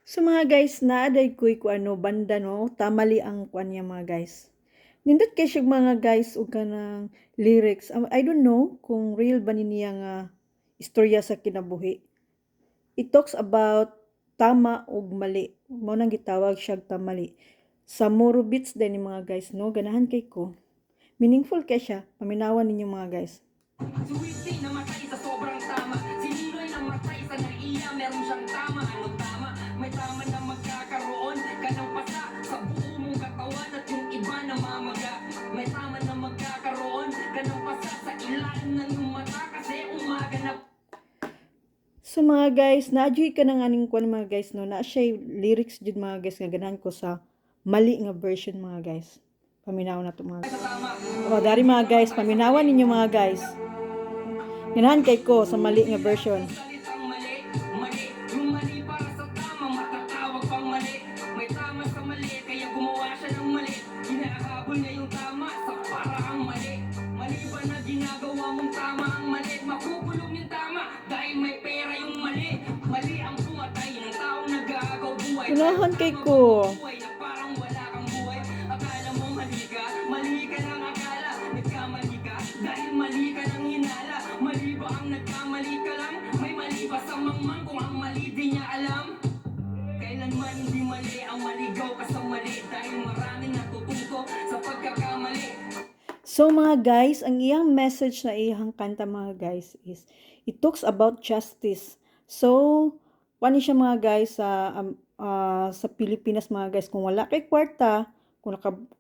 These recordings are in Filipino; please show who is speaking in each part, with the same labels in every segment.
Speaker 1: So mga guys, naaday ko'y ko ano, banda no, tamali ang kuan niya mga guys. Nindot kay siya mga guys ug kanang lyrics. I don't know kung real ba niya nga istorya sa kinabuhi. It talks about tama ug mali. Mao nang gitawag siya tamali. Sa Moro Beats din ni mga guys no, ganahan kay ko. Meaningful kay siya, paminawan ninyo mga guys.
Speaker 2: Suwiti namatay sa sobrang tama. Si Ninoy namatay sa naiya. Meron siyang tama. Anong tama? May tama na magkakaroon ka ng pasa sa buo mong katawan at yung iba na mamaga. May tama na magkakaroon ka ng pasa sa ilalim ng iyong mata kasi umaga na.
Speaker 1: So mga guys, na-enjoy ka ng aning kuan mga guys no, na siya lyrics jud mga guys nga ganahan ko sa mali nga version mga guys. Paminaw na to mga guys. O, dari mga guys, paminawan ninyo mga guys. Ganahan kay ko sa mali nga version.
Speaker 2: Salitang mali, mali. Yung mali para sa tama, matatawag pang mali. May tama sa mali, kaya gumawa siya ng mali. Hinahabol niya yung tama sa paraang mali. Mali ba na ginagawa mong tama ang mali? Makukulong yung tama dahil may pera yung mali. Mali ang pumatay ng taong nag-aagaw buhay.
Speaker 1: Ganahan kay ko.
Speaker 2: Buhay na parang wala kang buhay. Akala mo mali ka ng akala. Nagkamali ka dahil mali ka ng hinala. Mali ba ang nagkamali ka lang? May mali ba sa mangmang kung ang mali di niya alam? Kailanman hindi mali ang maligaw ka sa mali. Dahil maraming natututo sa pagkakamali.
Speaker 1: So mga guys, ang iyang message na iyang kanta mga guys is, it talks about justice. So, paano siya mga guys sa Pilipinas mga guys, kung wala kay kwarta,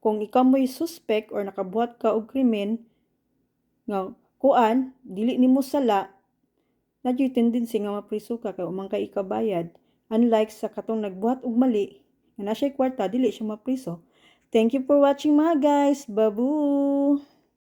Speaker 1: kung ikaw mo'y suspect or nakabuhat ka og krimen, nga kuan, dili nimo sala, na dyo'y tendency nga mapriso ka kay umang kay ikabayad. Unlike sa katong nagbuhat og mali, nga na siya'y kwarta, dili siya mapriso. Thank you for watching mga guys. Babu!